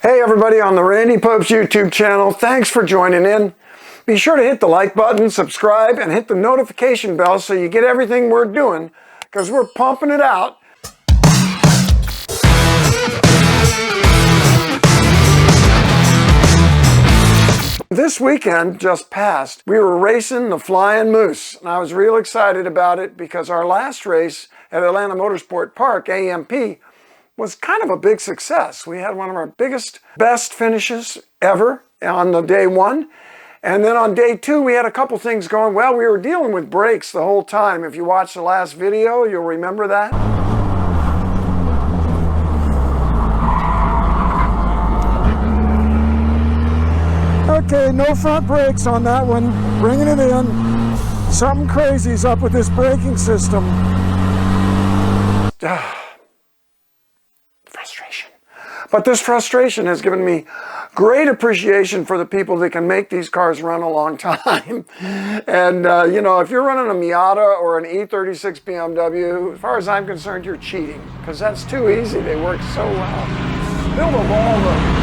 Hey everybody on the Randy Popes YouTube channel, thanks for joining in. Be sure to hit the like button, subscribe, and hit the notification bell so you get everything we're doing, because we're pumping it out. This weekend just passed, we were racing the Flying Moose, and I was real excited about it because our last race at Atlanta Motorsport Park, AMP, was kind of a big success. We had one of our biggest, best finishes ever on the day one. And then on day two, we had a couple things going. Well, we were dealing with brakes the whole time. If you watch the last video, you'll remember that. Okay, no front brakes on that one. Bringing it in. Something crazy's up with this braking system. Frustration. But this frustration has given me great appreciation for the people that can make these cars run a long time. And, you know, if you're running a Miata or an E36 BMW, as far as I'm concerned, you're cheating. Because that's too easy. They work so well. Build a Volvo.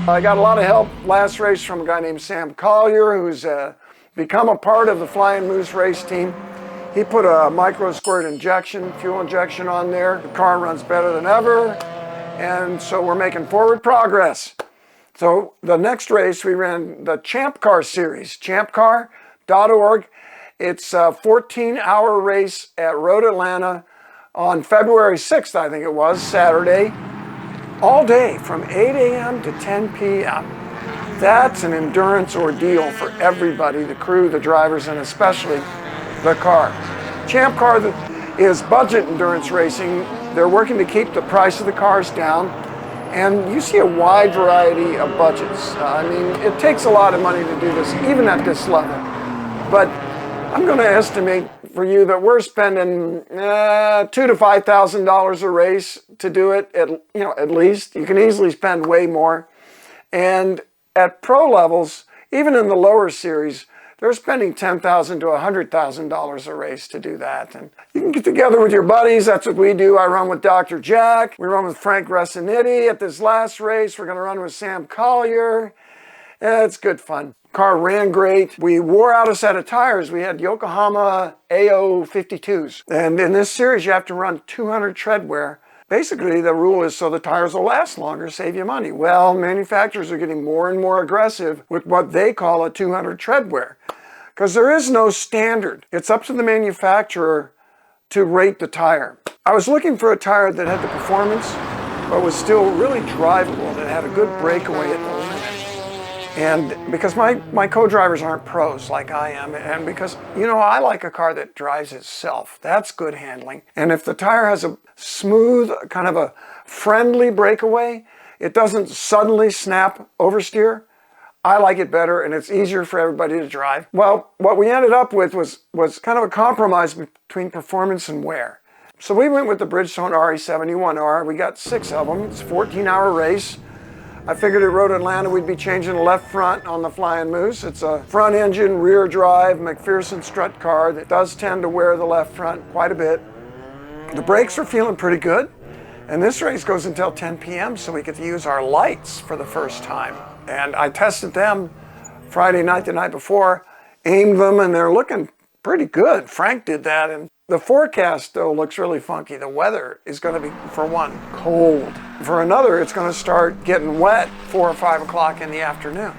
I got a lot of help last race from a guy named Sam Collier, who's become a part of the Flying Moose race team. He put a micro squirt injection, fuel injection on there. The car runs better than ever, and so we're making forward progress. So the next race, we ran the Champcar series, champcar.org. It's a 14-hour race at Road Atlanta on February 6th, I think it was, Saturday. All day from 8 a.m. to 10 p.m. That's an endurance ordeal for everybody, the crew, the drivers, and especially the car. Champcar is budget endurance racing. They're working to keep the price of the cars down, and you see a wide variety of budgets. I mean, it takes a lot of money to do this, even at this level. But I'm going to estimate for you that we're spending $2,000 to $5,000 a race to do it. At least you can easily spend way more. And at pro levels, even in the lower series, they're spending $10,000 to $100,000 a race to do that. And you can get together with your buddies. That's what we do. I run with Dr. Jack. We run with Frank Resinitti. At this last race, we're going to run with Sam Collier. It's good fun. Car ran great. We wore out a set of tires. We had Yokohama AO52s. And in this series, you have to run 200 tread wear. Basically, the rule is so the tires will last longer, save you money. Well, manufacturers are getting more and more aggressive with what they call a 200 tread wear, because there is no standard. It's up to the manufacturer to rate the tire. I was looking for a tire that had the performance, but was still really drivable, that had a good breakaway at the limit. And because my co-drivers aren't pros like I am, and because, you know, I like a car that drives itself. That's good handling. And if the tire has a smooth, kind of a friendly breakaway, it doesn't suddenly snap oversteer, I like it better, and it's easier for everybody to drive. Well, what we ended up with was kind of a compromise between performance and wear. So we went with the Bridgestone RE71R. We got 6 of them. It's a 14-hour race. I figured at Road Atlanta we'd be changing the left front on the Flying Moose. It's a front engine, rear drive, McPherson strut car that does tend to wear the left front quite a bit. The brakes are feeling pretty good. And this race goes until 10 p.m. so we get to use our lights for the first time. And I tested them Friday night, the night before, aimed them, and they're looking pretty good. Frank did that. And the forecast, though, looks really funky. The weather is going to be, for one, cold. For another, it's going to start getting wet 4 or 5 o'clock in the afternoon.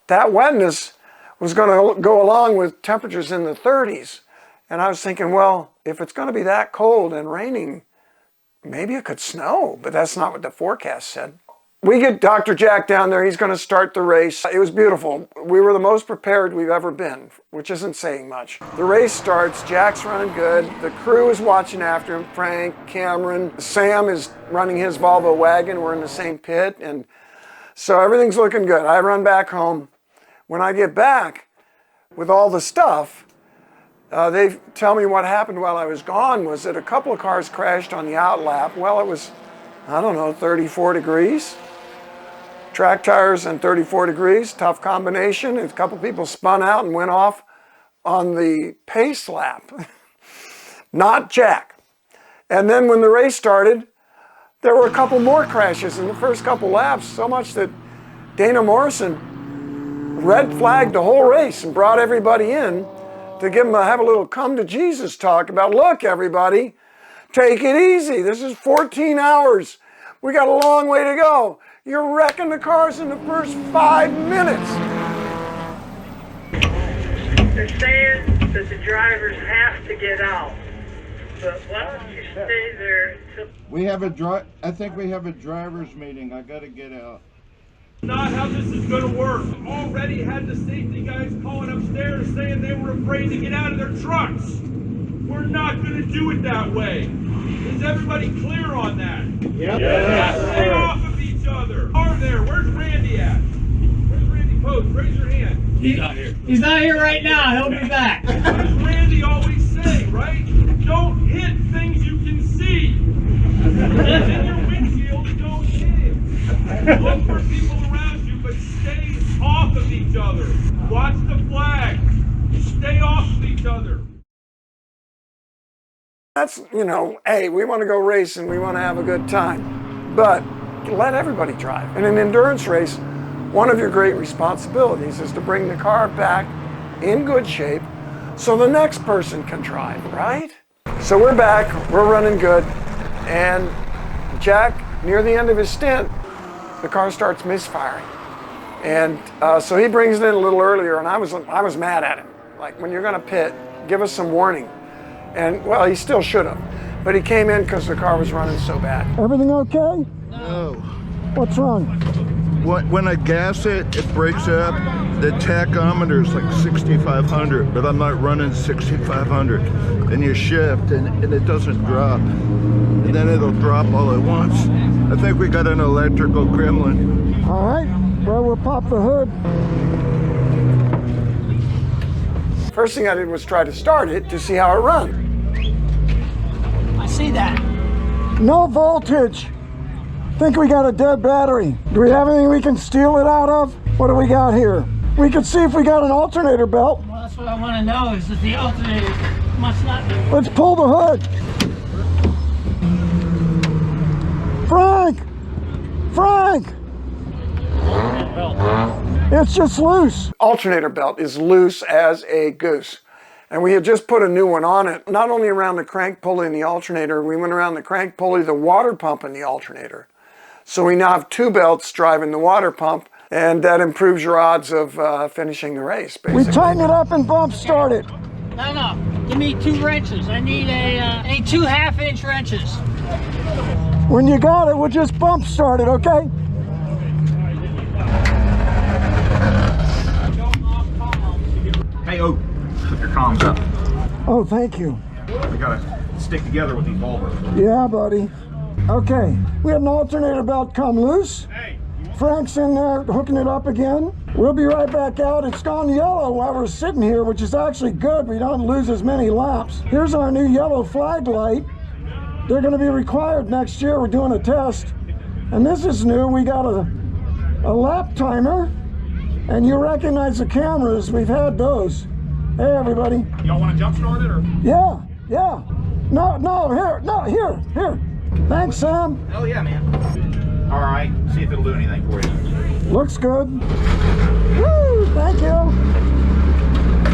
That wetness was going to go along with temperatures in the 30s. And I was thinking, well, if it's going to be that cold and raining, maybe it could snow. But that's not what the forecast said. We get Dr. Jack down there. He's going to start the race. It was beautiful. We were the most prepared we've ever been, which isn't saying much. The race starts. Jack's running good. The crew is watching after him. Frank, Cameron, Sam is running his Volvo wagon. We're in the same pit. And so everything's looking good. I run back home. When I get back with all the stuff, they tell me what happened while I was gone was that a couple of cars crashed on the outlap. Well, it was, I don't know, 34 degrees. Track tires and 34 degrees, tough combination. A couple people spun out and went off on the pace lap. Not Jack. And then when the race started, there were a couple more crashes in the first couple laps, so much that Dana Morrison red flagged the whole race and brought everybody in to have a little come to Jesus talk about, look, everybody, take it easy. This is 14 hours. We got a long way to go. You're wrecking the cars in the first 5 minutes. They're saying that the drivers have to get out. But why don't you stay there until... I think we have a driver's meeting. I gotta get out. Not how this is going to work. Already had the safety guys calling upstairs saying they were afraid to get out of their trucks. We're not going to do it that way. Is everybody clear on that? Yep. Yeah. Stay off of each other. Are there? Where's Randy at? Where's Randy Post? Raise your hand. He's not here. He's not here right now. He'll be back. What does Randy always say, right? Don't hit things you can see. What's in your windshield, don't hit it. Look for people around you, but stay off of each other. Watch the flag. Stay off of each other. That's, you know, hey, we want to go racing, we want to have a good time, but let everybody drive. In an endurance race, one of your great responsibilities is to bring the car back in good shape so the next person can drive, right? So we're back, we're running good, and Jack, near the end of his stint, the car starts misfiring. And so he brings it in a little earlier, and I was mad at him. Like, when you're gonna pit, give us some warning. And, well, he still should have. But he came in because the car was running so bad. Everything okay? No. What's wrong? When I gas it, it breaks up. The tachometer is like 6,500, but I'm not running 6,500. And you shift, and it doesn't drop. And then it'll drop all at once. I think we got an electrical gremlin. All right, well, we'll pop the hood. First thing I did was try to start it to see how it runs. I see that. No voltage. Think we got a dead battery. Do we have anything we can steal it out of? What do we got here? We could see if we got an alternator belt. Well, that's what I want to know, is that the alternator must not be. Let's pull the hood. Frank! Frank! It's just loose. Alternator belt is loose as a goose. And we had just put a new one on it, not only around the crank pulley and the alternator, we went around the crank pulley, the water pump, and the alternator. So we now have two belts driving the water pump, and that improves your odds of finishing the race, basically. We tighten it up and bump start it. No. Give me 2 wrenches. I need a 2 half-inch wrenches. When you got it, we'll just bump start it, okay? Hey, hook your comms up. Oh, thank you. We gotta stick together with these bulbers. Yeah, buddy. Okay, we had an alternator belt come loose. Frank's in there hooking it up again. We'll be right back out. It's gone yellow while we're sitting here, which is actually good. We don't lose as many laps. Here's our new yellow flag light. They're going to be required next year. We're doing a test. And this is new. We got a lap timer. And you recognize the cameras. We've had those. Hey, everybody. Y'all want to jump start it, or? Yeah. No, here. Thanks, Sam. Oh yeah, man. All right, see if it'll do anything for you. Looks good. Woo! Thank you.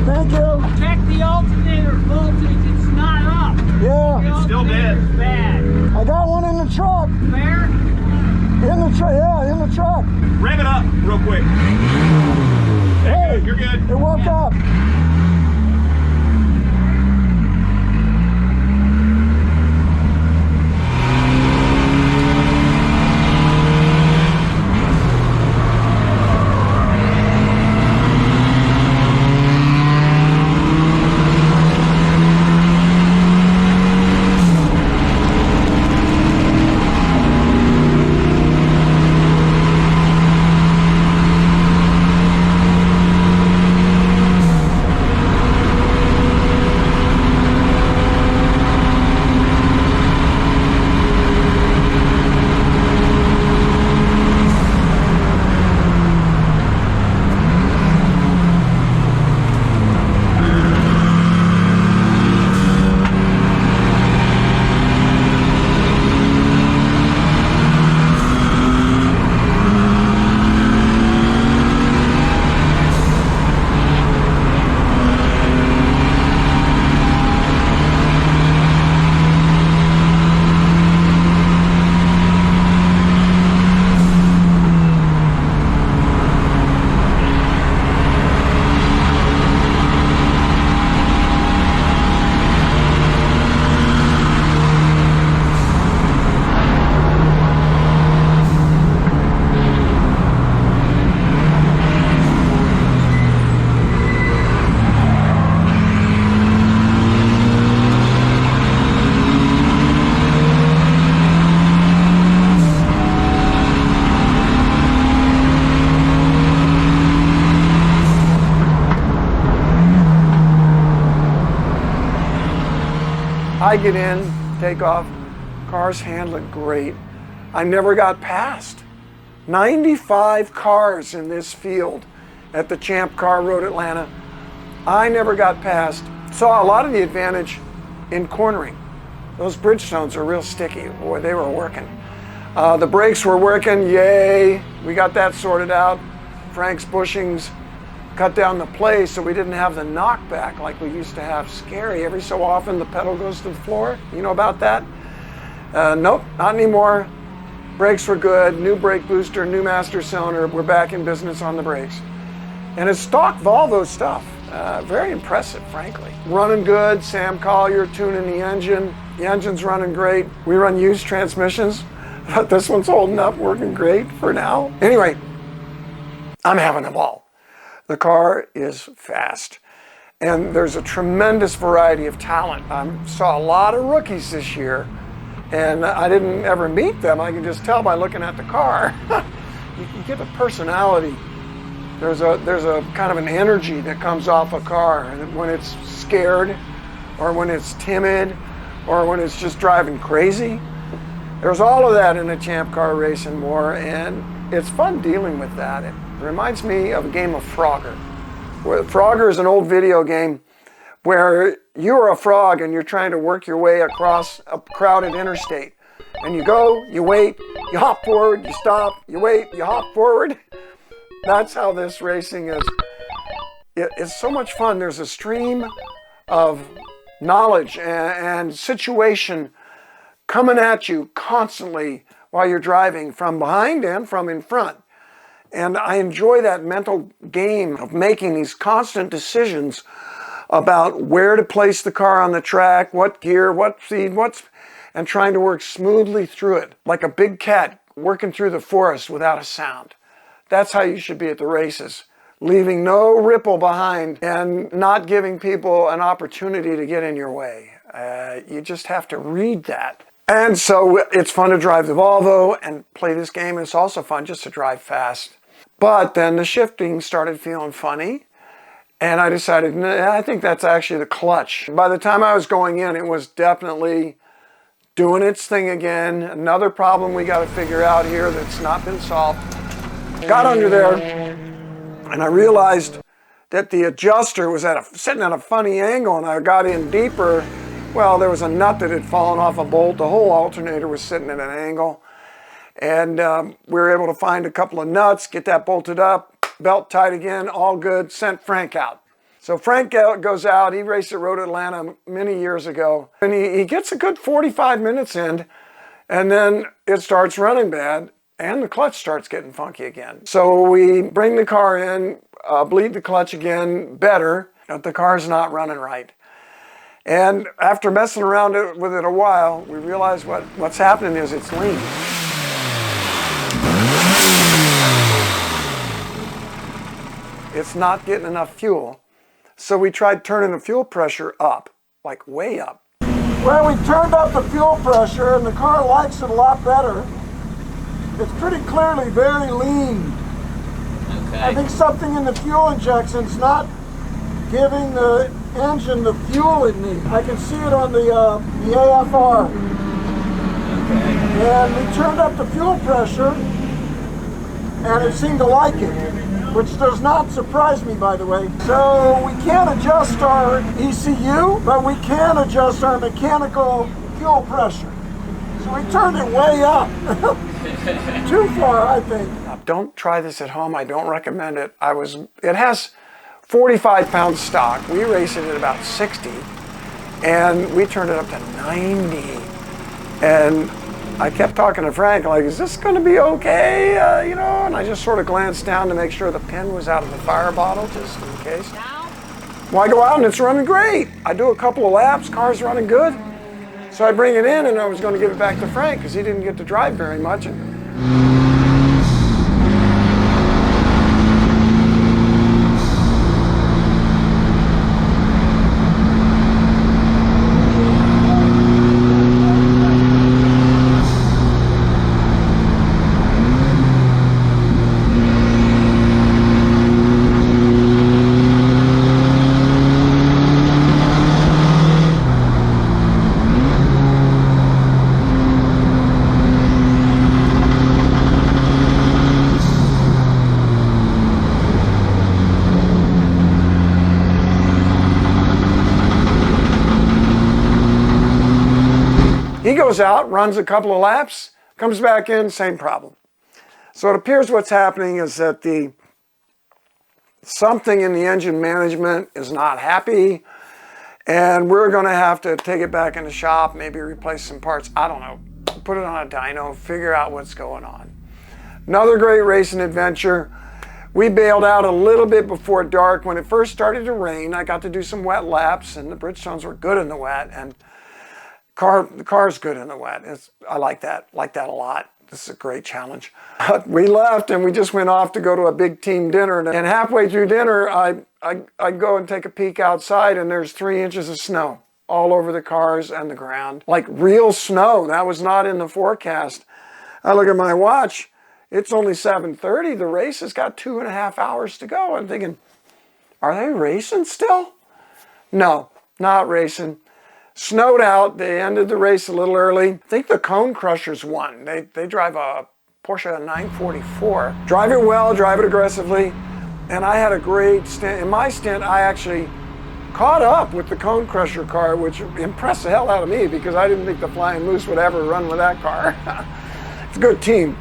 Thank you. Check the alternator voltage, it's not up. Yeah. The Still alternator's dead. bad. I got one in the truck. Where? In the truck. Yeah, in the truck. Rev it up real quick. Hey, You're good. it woke up. I get in, take off, cars handling great. I never got past. 95 cars in this field at the Champcar Road Atlanta. I never got past. Saw a lot of the advantage in cornering. Those Bridgestones are real sticky. Boy, they were working. The brakes were working, yay. We got that sorted out. Frank's bushings cut down the play so we didn't have the knockback like we used to have. Scary. Every so often the pedal goes to the floor. You know about that? Nope, not anymore. Brakes were good. New brake booster, new master cylinder. We're back in business on the brakes. And it's stock Volvo stuff. Very impressive, frankly. Running good. Sam Collier tuning the engine. The engine's running great. We run used transmissions, but this one's holding up, working great for now. Anyway, I'm having a ball. The car is fast, and there's a tremendous variety of talent. I saw a lot of rookies this year, and I didn't ever meet them. I can just tell by looking at the car. You can get a personality. There's a kind of an energy that comes off a car, and when it's scared, or when it's timid, or when it's just driving crazy. There's all of that in a Champcar race and more, and it's fun dealing with that. It reminds me of a game of Frogger. Frogger is an old video game where you're a frog and you're trying to work your way across a crowded interstate. And you go, you wait, you hop forward, you stop, you wait, you hop forward. That's how this racing is. It's so much fun. There's a stream of knowledge and situation coming at you constantly while you're driving from behind and from in front. And I enjoy that mental game of making these constant decisions about where to place the car on the track, what gear, what speed, and trying to work smoothly through it, like a big cat working through the forest without a sound. That's how you should be at the races, leaving no ripple behind and not giving people an opportunity to get in your way. You just have to read that. And so it's fun to drive the Volvo and play this game. It's also fun just to drive fast. But then the shifting started feeling funny, and I decided, nah, I think that's actually the clutch. By the time I was going in, it was definitely doing its thing again. Another problem we got to figure out here that's not been solved. Got under there, and I realized that the adjuster was sitting at a funny angle, and I got in deeper, Well, there was a nut that had fallen off a bolt. The whole alternator was sitting at an angle. And we were able to find a couple of nuts, get that bolted up, belt tight again, all good, sent Frank out. So Frank goes out, he raced at Road Atlanta many years ago, and he gets a good 45 minutes in, and then it starts running bad, and the clutch starts getting funky again. So we bring the car in, bleed the clutch again, better, but the car's not running right. And after messing around with it a while, we realized what's happening is it's lean. It's not getting enough fuel. So we tried turning the fuel pressure up, like way up. Well, we turned up the fuel pressure and the car likes it a lot better. It's pretty clearly very lean. Okay. I think something in the fuel injection's not giving the engine the fuel it needs. I can see it on the AFR. Okay. And we turned up the fuel pressure and it seemed to like it, which does not surprise me, by the way. So we can't adjust our ECU, but we can adjust our mechanical fuel pressure. So we turned it way up. Too far, I think. Now, don't try this at home. I don't recommend it. It has 45 pounds stock. We race it at about 60, and we turned it up to 90. And I kept talking to Frank, like, is this going to be okay? You know, and I just sort of glanced down to make sure the pin was out of the fire bottle, just in case. Well, I go out and it's running great. I do a couple of laps, car's running good. So I bring it in and I was going to give it back to Frank because he didn't get to drive very much. He goes out, runs a couple of laps, comes back in, same problem. So it appears what's happening is that something in the engine management is not happy, and we're going to have to take it back in the shop, maybe replace some parts, I don't know, put it on a dyno, figure out what's going on. Another great racing adventure. We bailed out a little bit before dark. When it first started to rain, I got to do some wet laps, and the Bridgestones were good in the wet, and the car's good in the wet. I like that a lot. This is a great challenge. We left and we just went off to go to a big team dinner. And halfway through dinner, I go and take a peek outside and there's 3 inches of snow all over the cars and the ground. Like real snow. That was not in the forecast. I look at my watch. It's only 7:30. The race has got 2.5 hours to go. I'm thinking, are they racing still? No, not racing. Snowed out. They ended the race a little early. I think the Cone Crushers won. They drive a Porsche 944. Drive it well, drive it aggressively. And I had a great stint. In my stint, I actually caught up with the Cone Crusher car, which impressed the hell out of me because I didn't think the Flying Moose would ever run with that car. It's a good team.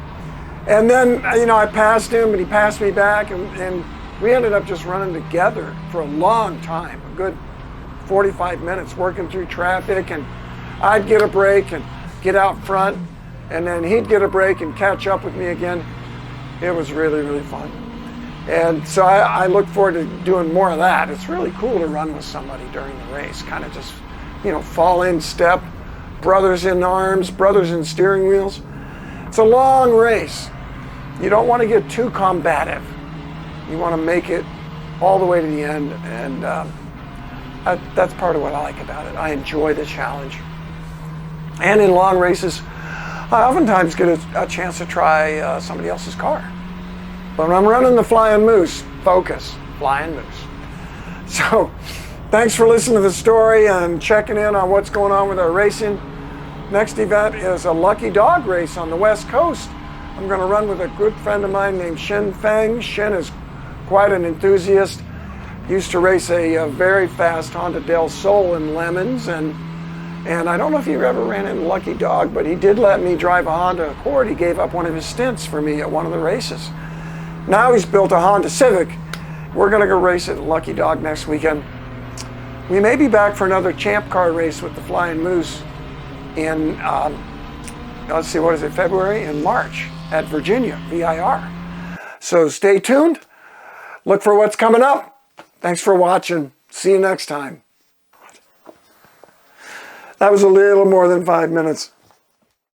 And then, you know, I passed him and he passed me back and we ended up just running together for a long time, a good 45 minutes working through traffic, and I'd get a break and get out front, and then he'd get a break and catch up with me again. It was really, really fun. And so I look forward to doing more of that. It's really cool to run with somebody during the race, kind of just, you know, fall in step, brothers in arms, brothers in steering wheels. It's a long race. You don't want to get too combative. You want to make it all the way to the end, and that's part of what I like about it. I enjoy the challenge. And in long races, I oftentimes get a chance to try somebody else's car. But when I'm running the Flying Moose, focus, Flying Moose. So, thanks for listening to the story and checking in on what's going on with our racing. Next event is a lucky dog race on the West Coast. I'm going to run with a good friend of mine named Shin Feng. Shin is quite an enthusiast. Used to race a very fast Honda Del Sol in Lemons, and And I don't know if you ever ran into Lucky Dog, but he did let me drive a Honda Accord. He gave up one of his stints for me at one of the races. Now he's built a Honda Civic. We're going to go race at Lucky Dog next weekend. We may be back for another Champcar race with the Flying Moose in, let's see, what is it, February and March at Virginia, VIR. So stay tuned. Look for what's coming up. Thanks for watching. See you next time. That was a little more than 5 minutes.